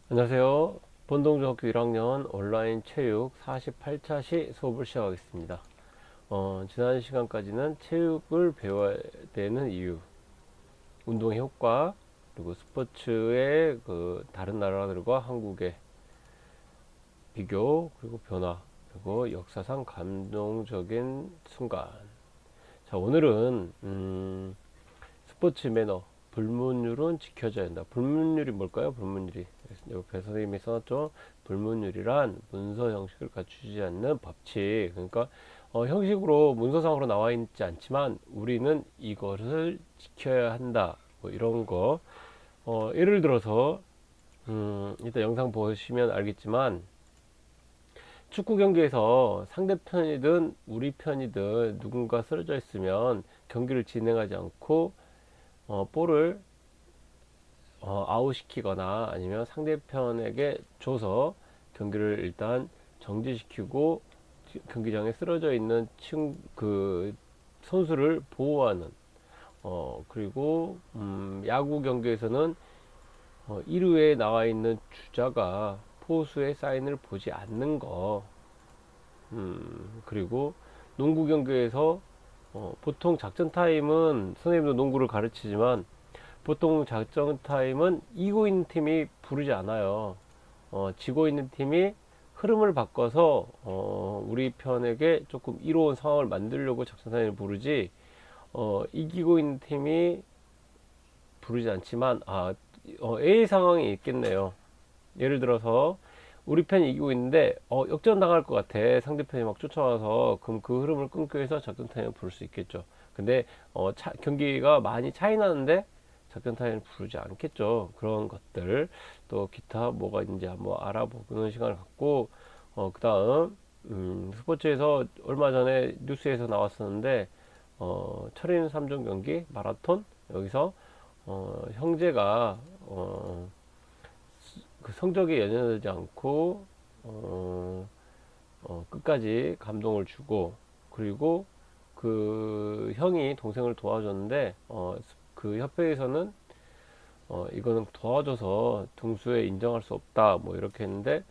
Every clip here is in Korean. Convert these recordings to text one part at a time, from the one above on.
안녕하세요. 본동중학교 1학년 온라인 체육 48차 시 수업을 시작하겠습니다. 지난 시간까지는 체육을 배워야 되는 이유, 운동의 효과, 그리고 스포츠의 다른 나라들과 한국의 비교, 그리고 변화, 그리고 역사상 감동적인 순간. 자, 오늘은 스포츠 매너, 불문율은 지켜져야 한다. 불문율이 뭘까요? 불문율이 옆에 선생님이 써놨죠. 불문율이란 문서 형식을 갖추지 않는 법칙. 그러니까 형식으로 문서상으로 나와 있지 않지만 우리는 이것을 지켜야 한다. 뭐 이런 거. 예를 들어서 일단 영상 보시면 알겠지만 축구 경기에서 상대편이든 우리 편이든 누군가 쓰러져 있으면 경기를 진행하지 않고 볼을 아웃시키거나 아니면 상대편에게 줘서 경기를 일단 정지시키고 경기장에 쓰러져 있는 선수를 보호하는 그리고 야구 경기에서는 1루에 나와 있는 주자가 포수의 사인을 보지 않는 거. 그리고 농구 경기에서 보통 작전 타임은 선생님도 농구를 가르치지만 보통 작전 타임은 이기고 있는 팀이 부르지 않아요. 지고 있는 팀이 흐름을 바꿔서 우리 편에게 조금 이로운 상황을 만들려고 작전 타임을 부르지 이기고 있는 팀이 부르지 않지만 A 상황이 있겠네요. 예를 들어서 우리 편이 이기고 있는데 역전 당할 것 같아. 상대편이 막 쫓아와서 그럼 그 흐름을 끊기 위해서 작전 타임을 부를 수 있겠죠. 근데 경기가 많이 차이 나는데 작전 타임을 부르지 않겠죠. 그런 것들 또 기타 뭐가 있는지 한번 알아보는 시간을 갖고 그 다음 스포츠에서 얼마 전에 뉴스에서 나왔었는데 철인 3종 경기 마라톤 여기서 형제가 그 성적에 연연하지 않고 끝까지 감동을 주고 그리고 그 형이 동생을 도와줬는데 그 협회에서는 이거는 도와줘서 등수에 인정할 수 없다 뭐 이렇게 했는데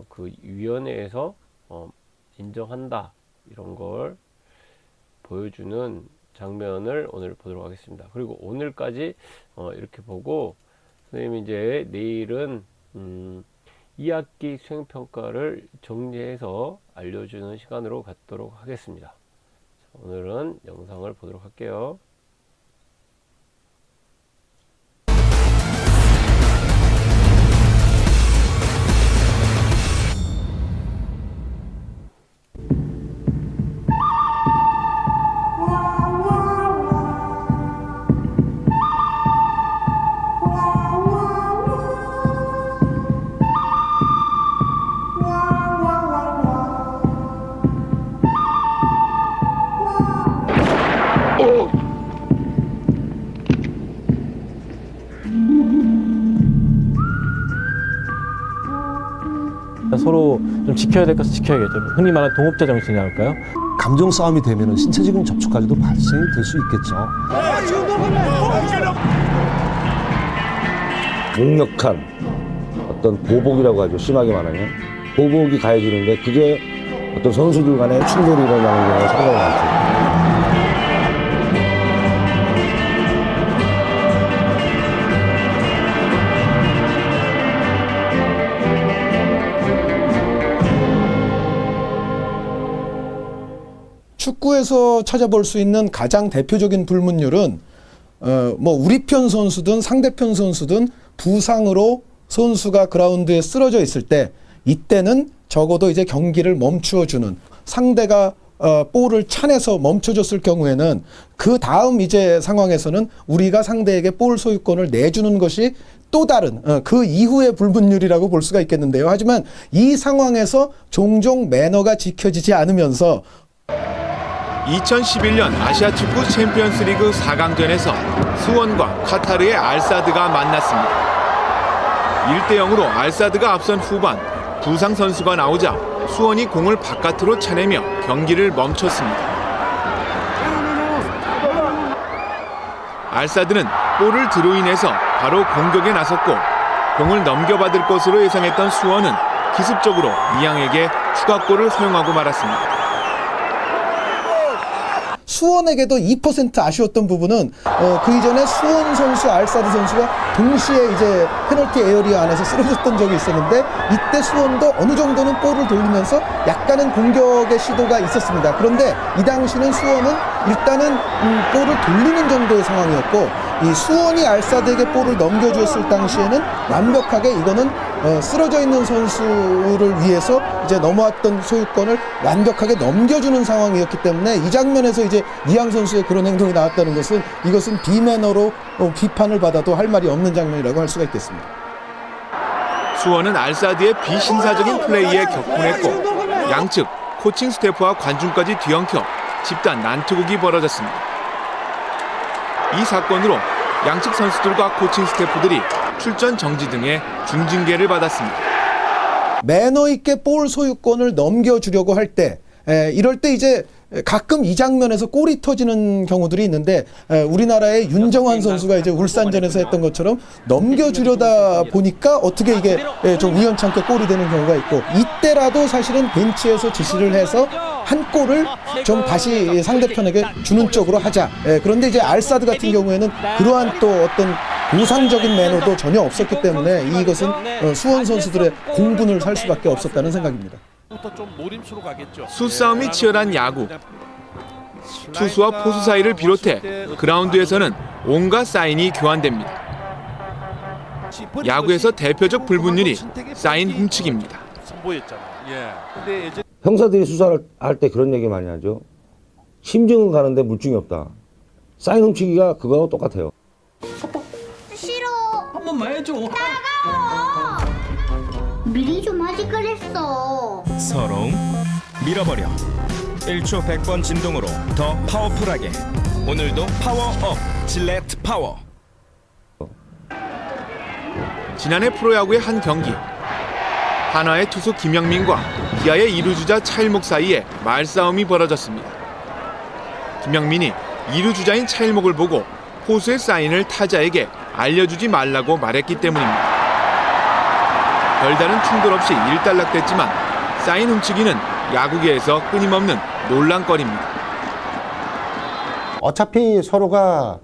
그 위원회에서 인정한다 이런 걸 보여주는 장면을 오늘 보도록 하겠습니다. 그리고 오늘까지 이렇게 보고 선생님이 이제 내일은 2학기 수행평가를 정리해서 알려주는 시간으로 갖도록 하겠습니다. 자, 오늘은 영상을 보도록 할게요. 서로 좀 지켜야 될 것을 지켜야겠죠. 흔히 말하는 동업자 정신이 할까요? 감정 싸움이 되면 신체적인 접촉까지도 발생이 될 수 있겠죠. 강력한 어떤 보복이라고 하죠. 심하게 말하면 보복이 가해지는데 그게 어떤 선수들 간의 충돌이 일어나는 경우가 상당히 많죠. 축구에서 찾아볼 수 있는 가장 대표적인 불문율은 뭐 우리 편 선수든 상대편 선수든 부상으로 선수가 그라운드에 쓰러져 있을 때 이때는 적어도 이제 경기를 멈추어 주는 상대가 볼을 차내서 멈춰줬을 경우에는 그 다음 이제 상황에서는 우리가 상대에게 볼 소유권을 내주는 것이 또 다른 그 이후의 불문율이라고 볼 수가 있겠는데요. 하지만 이 상황에서 종종 매너가 지켜지지 않으면서 2011년 아시아축구 챔피언스리그 4강전에서 수원과 카타르의 알사드가 만났습니다. 1대0으로 알사드가 앞선 후반 부상 선수가 나오자 수원이 공을 바깥으로 차내며 경기를 멈췄습니다. 알사드는 볼을 드로인해서 바로 공격에 나섰고 공을 넘겨받을 것으로 예상했던 수원은 기습적으로 이양에게 추가골을 허용하고 말았습니다. 수원에게도 2% 아쉬웠던 부분은 그 이전에 수원 선수, 알사드 선수가 동시에 이제 페널티 에어리어 안에서 쓰러졌던 적이 있었는데 이때 수원도 어느 정도는 볼을 돌리면서 약간은 공격의 시도가 있었습니다. 그런데 이 당시는 수원은 일단은 볼을 돌리는 정도의 상황이었고 이 수원이 알사드에게 볼을 넘겨주었을 당시에는 완벽하게 이거는 쓰러져 있는 선수를 위해서 이제 넘어왔던 소유권을 완벽하게 넘겨주는 상황이었기 때문에 이 장면에서 이제 이양 선수의 그런 행동이 나왔다는 것은 이것은 비매너로 비판을 받아도 할 말이 없는 장면이라고 할 수가 있겠습니다. 수원은 알사드의 비신사적인 플레이에 격분했고 양측 코칭 스태프와 관중까지 뒤엉켜 집단 난투극이 벌어졌습니다. 이 사건으로 양측 선수들과 코칭 스태프들이 출전 정지 등의 중징계를 받았습니다. 매너 있게 볼 소유권을 넘겨주려고 할 때 이럴 때 이제 가끔 이 장면에서 골이 터지는 경우들이 있는데 우리나라의 윤정환 선수가 이제 울산전에서 했던 것처럼 넘겨주려다 보니까 어떻게 이게 좀 우연찮게 골이 되는 경우가 있고 이때라도 사실은 벤치에서 지시를 해서 한 골을 좀 다시 상대편에게 주는 쪽으로 하자. 그런데 이제 알사드 같은 경우에는 그러한 또 어떤 보상적인 매너도 전혀 없었기 때문에 이것은 수원 선수들의 공분을 살 수밖에 없었다는 생각입니다. 수싸움이 치열한 야구. 투수와 포수 사이를 비롯해 그라운드에서는 온갖 사인이 교환됩니다. 야구에서 대표적 불문율이 사인 훔치기입니다. 형사들이 수사를 할 때 그런 얘기 많이 하죠. 심증은 가는데 물증이 없다. 사인 훔치기가 그거하고 똑같아요. 싫어. 한 번만 해줘. 나가. 미리 좀 하지 그랬어. 서롱 밀어버려 1초 100번 진동으로 더 파워풀하게 오늘도 파워업 질레트 파워. 지난해 프로야구의 한 경기. 한화의 투수 김영민과 기아의 2루주자 차일목 사이에 말싸움이 벌어졌습니다. 김영민이 2루주자인 차일목을 보고 포수의 사인을 타자에게 알려주지 말라고 말했기 때문입니다. 별다른 충돌 없이 일단락됐지만 사인 훔치기는 야구계에서 끊임없는 논란거리입니다. 어차피 서로가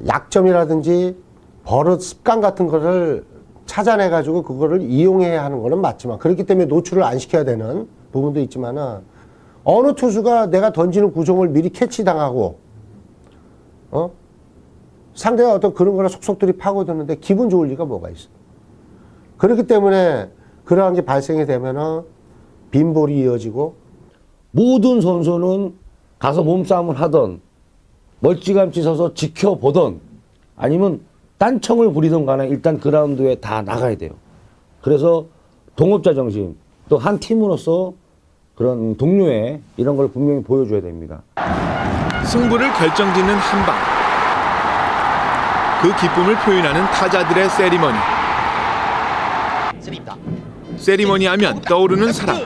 약점이라든지 버릇 습관 같은 거를 찾아내가지고 그거를 이용해야 하는 거는 맞지만 그렇기 때문에 노출을 안 시켜야 되는 부분도 있지만은 어느 투수가 내가 던지는 구종을 미리 캐치당하고 상대가 어떤 그런 거를 속속들이 파고드는데 기분 좋을 리가 뭐가 있어. 그렇기 때문에 그러한 게 발생이 되면은 빈볼이 이어지고 모든 선수는 가서 몸싸움을 하던 멀찌감치 서서 지켜보던 아니면 딴청을 부리던 간에 일단 그라운드에 다 나가야 돼요. 그래서 동업자 정신 또 한 팀으로서 그런 동료애 이런 걸 분명히 보여줘야 됩니다. 승부를 결정짓는 한 방. 그 기쁨을 표현하는 타자들의 세리머니. 세리머니 하면 떠오르는 사람.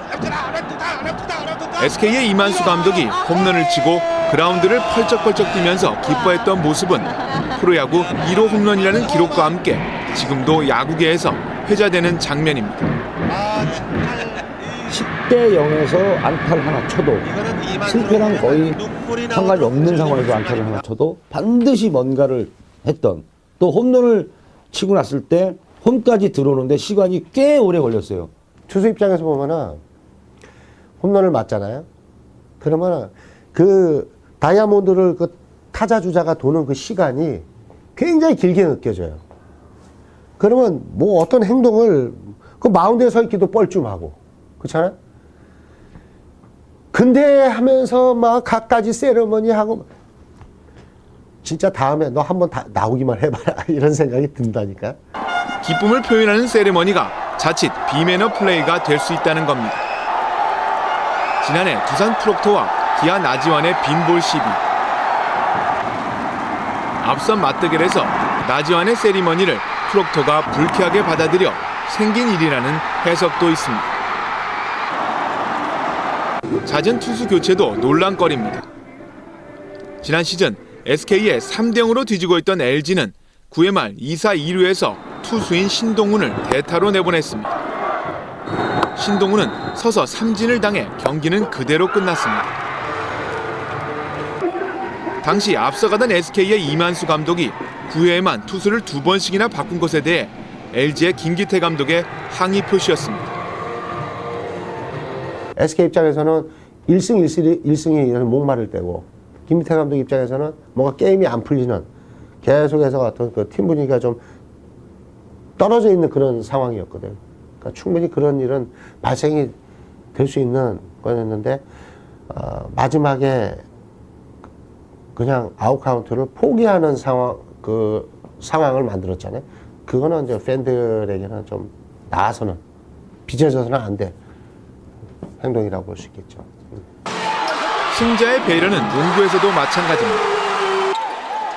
SK의 이만수 감독이 홈런을 치고 그라운드를 펄쩍펄쩍 뛰면서 기뻐했던 모습은 프로야구 1호 홈런이라는 기록과 함께 지금도 야구계에서 회자되는 장면입니다. 10대 0에서 안타를 하나 쳐도 실패랑 거의 상관이 없는 상황에서 안타를 하나 쳐도 반드시 뭔가를 했던 또 홈런을 치고 났을 때 홈까지 들어오는데 시간이 꽤 오래 걸렸어요. 투수 입장에서 보면은 홈런을 맞잖아요. 그러면 그 다이아몬드를 그 타자 주자가 도는 그 시간이 굉장히 길게 느껴져요. 그러면 뭐 어떤 행동을 그 마운드에 서 있기도 뻘쭘하고 그렇잖아요. 근데 하면서 막 갖가지 세레머니 하고 진짜 다음에 너 한번 나오기만 해봐라 이런 생각이 든다니까. 기쁨을 표현하는 세레머니가 자칫 비매너 플레이가 될 수 있다는 겁니다. 지난해 두산 프록토와 기아 나지완의 빈볼 시비. 앞선 맞대결에서 나지완의 세리머니를 프록토가 불쾌하게 받아들여 생긴 일이라는 해석도 있습니다. 잦은 투수 교체도 논란거리입니다. 지난 시즌 SK에 3대0으로 뒤지고 있던 LG는 9회 말 2사 2루에서 투수인 신동훈을 대타로 내보냈습니다. 신동훈은 서서 삼진을 당해 경기는 그대로 끝났습니다. 당시 앞서가던 SK의 이만수 감독이 9회에만 투수를 2번씩이나 바꾼 것에 대해 LG의 김기태 감독의 항의 표시였습니다. SK 입장에서는 1승이 목마를 때고 김기태 감독 입장에서는 뭔가 게임이 안 풀리는 계속해서 어떤 그 팀 분위기가 좀 떨어져 있는 그런 상황이었거든요. 그러니까 충분히 그런 일은 발생이 될 수 있는 거였는데 마지막에 그냥 아웃카운트를 포기하는 상황을 만들었잖아요. 그거는 이제 팬들에게는 좀 나아서는 빚어져서는 안 될 행동이라고 볼 수 있겠죠. 승자의 배려는 농구에서도 마찬가지입니다.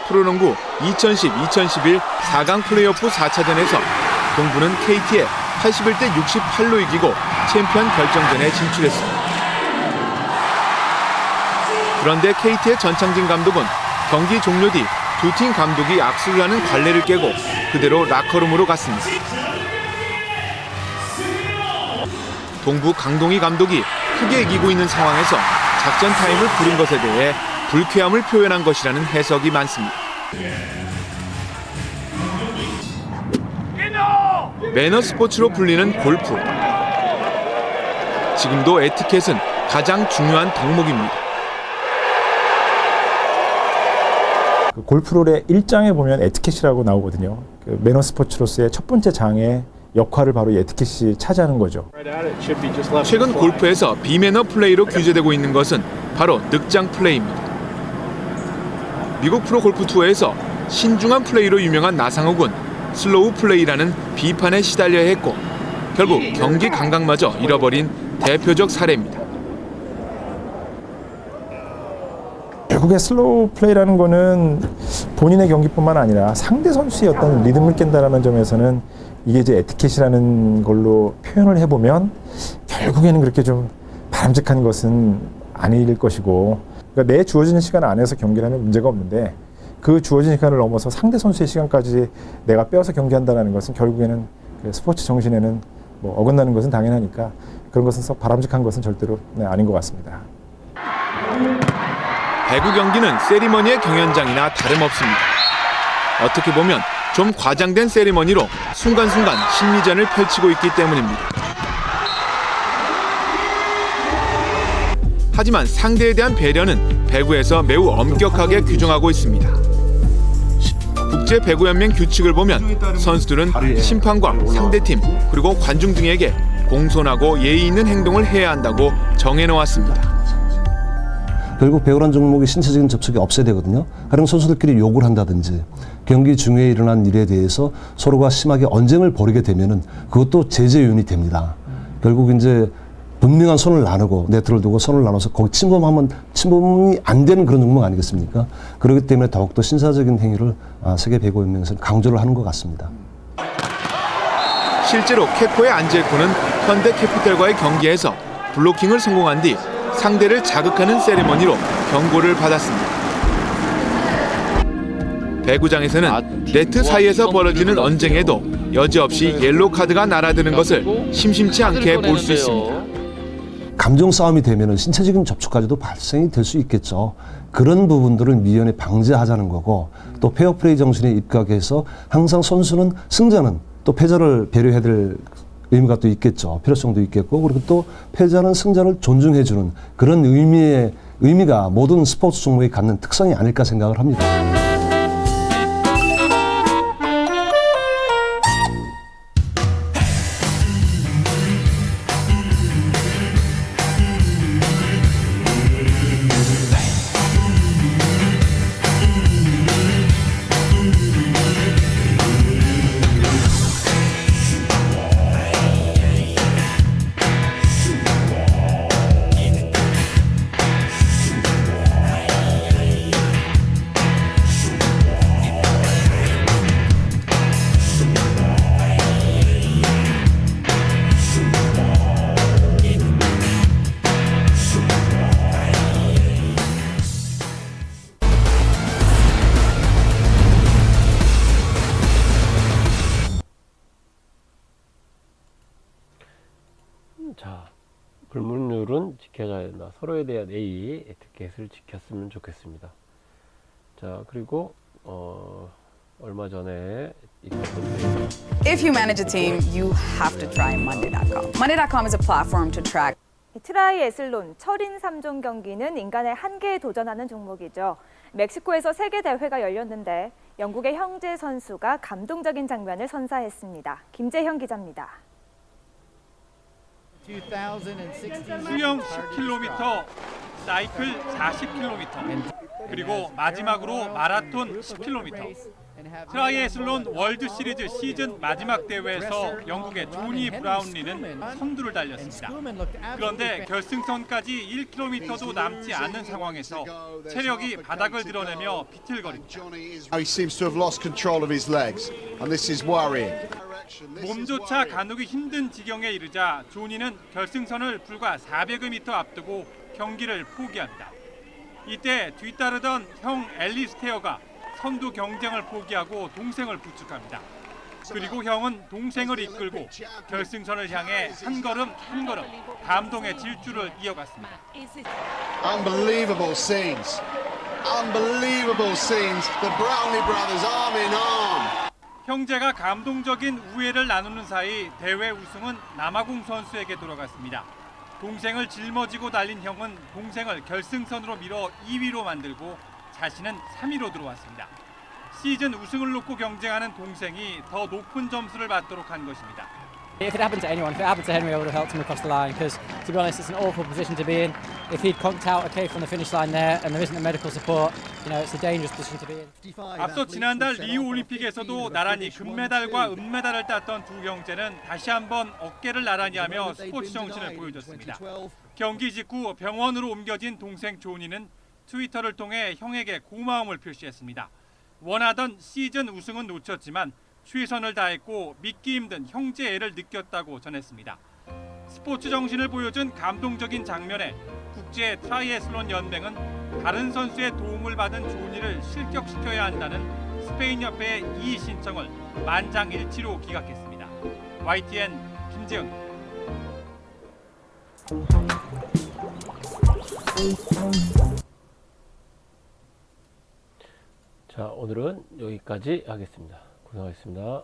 프로농구 2010-2011 4강 플레이오프 4차전에서 동부는 KT에 81대 68로 이기고 챔피언 결정전에 진출했습니다. 그런데 KT의 전창진 감독은 경기 종료 뒤 두 팀 감독이 악수를 하는 관례를 깨고 그대로 라커룸으로 갔습니다. 동부 강동희 감독이 크게 이기고 있는 상황에서 작전 타임을 부린 것에 대해 불쾌함을 표현한 것이라는 해석이 많습니다. 매너 스포츠로 불리는 골프. 지금도 에티켓은 가장 중요한 덕목입니다. 그 골프룰의 1장에 보면 에티켓이라고 나오거든요. 그 매너 스포츠로서의 첫 번째 장의 역할을 바로 이 에티켓이 차지하는 거죠. 최근 골프에서 비매너 플레이로 규제되고 있는 것은 바로 늑장 플레이입니다. 미국 프로 골프 투어에서 신중한 플레이로 유명한 나상욱은 슬로우 플레이라는 비판에 시달려야 했고 결국 경기 감각마저 잃어버린 대표적 사례입니다. 결국에 슬로우 플레이라는 거는 본인의 경기뿐만 아니라 상대 선수의 어떤 리듬을 깬다는 점에서는 이게 이제 에티켓이라는 걸로 표현을 해보면 결국에는 그렇게 좀 바람직한 것은 아닐 것이고, 그러니까 내 주어진 시간 안에서 경기를 하면 문제가 없는데 그 주어진 시간을 넘어서 상대 선수의 시간까지 내가 빼앗아 경기한다는 것은 결국에는 그 스포츠 정신에는 뭐 어긋나는 것은 당연하니까 그런 것은 썩 바람직한 것은 절대로 아닌 것 같습니다. 배구 경기는 세리머니의 경연장이나 다름없습니다. 어떻게 보면 좀 과장된 세리머니로 순간순간 심리전을 펼치고 있기 때문입니다. 하지만 상대에 대한 배려는 배구에서 매우 엄격하게 규정하고 있습니다. 국제배구연맹 규칙을 보면 선수들은 심판과 상대팀 그리고 관중 등에게 공손하고 예의 있는 행동을 해야 한다고 정해놓았습니다. 결국 배구란 종목이 신체적인 접촉이 없어야 되거든요. 가령 선수들끼리 욕을 한다든지 경기 중에 일어난 일에 대해서 서로가 심하게 언쟁을 벌이게 되면은 그것도 제재 요인이 됩니다. 결국 이제 분명한 선을 나누고 네트를 두고 선을 나눠서 거기 침범이 안 되는 그런 종목 아니겠습니까? 그렇기 때문에 더욱더 신사적인 행위를 세계 배구연맹에서는 강조를 하는 것 같습니다. 실제로 케코의 안젤코는 현대캐피탈과의 경기에서 블로킹을 성공한 뒤 상대를 자극하는 세리머니로 경고를 받았습니다. 배구장에서는 네트 사이에서 벌어지는 언쟁에도 여지없이 옐로우 카드가 날아드는 것을 심심치 않게 볼 수 있습니다. 감정 싸움이 되면은 신체적인 접촉까지도 발생이 될 수 있겠죠. 그런 부분들을 미연에 방지하자는 거고, 또 페어플레이 정신에 입각해서 항상 선수는 승자는 또 패자를 배려해야 될 의미가 또 있겠죠. 필요성도 있겠고, 그리고 또 패자는 승자를 존중해주는 그런 의미가 모든 스포츠 종목이 갖는 특성이 아닐까 생각을 합니다. 자, 불문율은 지켜야 된다. 서로에 대한 A, 에티켓을 지켰으면 좋겠습니다. 자, 그리고 얼마 전에 If you manage a team, you have to try Monday.com. Monday.com is a platform to track. 트라이애슬론 철인 3종 경기는 인간의 한계에 도전하는 종목이죠. 멕시코에서 세계 대회가 열렸는데 영국의 형제 선수가 감동적인 장면을 선사했습니다. 김재형 기자입니다. 수영 10km, 사이클 40km, 그리고 마지막으로 마라톤 10km. 트라이애슬론 월드 시리즈 시즌 마지막 대회에서 영국의 조니 브라운리는 선두를 달렸습니다. 그런데 결승선까지 1km도 남지 않은 상황에서 체력이 바닥을 드러내며 비틀거립니다. He seems to have lost control of his legs, and this is worrying. 몸조차 가누기 힘든 지경에 이르자 조니는 결승선을 불과 400여 미터 앞두고 경기를 포기합니다. 이때 뒤따르던 형 앨리스테어가 선두 경쟁을 포기하고 동생을 부축합니다. 그리고 형은 동생을 이끌고 결승선을 향해 한 걸음 한 걸음 감동의 질주를 이어갔습니다. Unbelievable scenes. Unbelievable scenes. The Brownlee brothers arm in arm. 형제가 감동적인 우애를 나누는 사이 대회 우승은 남아공 선수에게 돌아갔습니다. 동생을 짊어지고 달린 형은 동생을 결승선으로 밀어 2위로 만들고 자신은 3위로 들어왔습니다. 시즌 우승을 놓고 경쟁하는 동생이 더 높은 점수를 받도록 한 것입니다. If it happened to anyone, if it happened to Henry, I would have helped him across the line because, to be honest, it's an awful position to be in. If he'd conked out, okay, from the finish line there, and there isn't the medical support, you know, it's a dangerous position to be in. 앞서 지난달 리우 올림픽에서도 나란히 금메달과 은메달을 땄던 두 형제는 다시 한번 어깨를 나란히 하며 스포츠 정신을 보여줬습니다. 경기 직후 병원으로 옮겨진 동생 조니는 트위터를 통해 형에게 고마움을 표시했습니다. 원하던 시즌 우승은 놓쳤지만 최선을 다했고 믿기 힘든 형제애를 느꼈다고 전했습니다. 스포츠 정신을 보여준 감동적인 장면에 국제 트라이애슬론 연맹은 다른 선수의 도움을 받은 조니를 실격시켜야 한다는 스페인 협회의 이의 신청을 만장일치로 기각했습니다. YTN 김재훈. 자, 오늘은 여기까지 하겠습니다. 고생하셨습니다.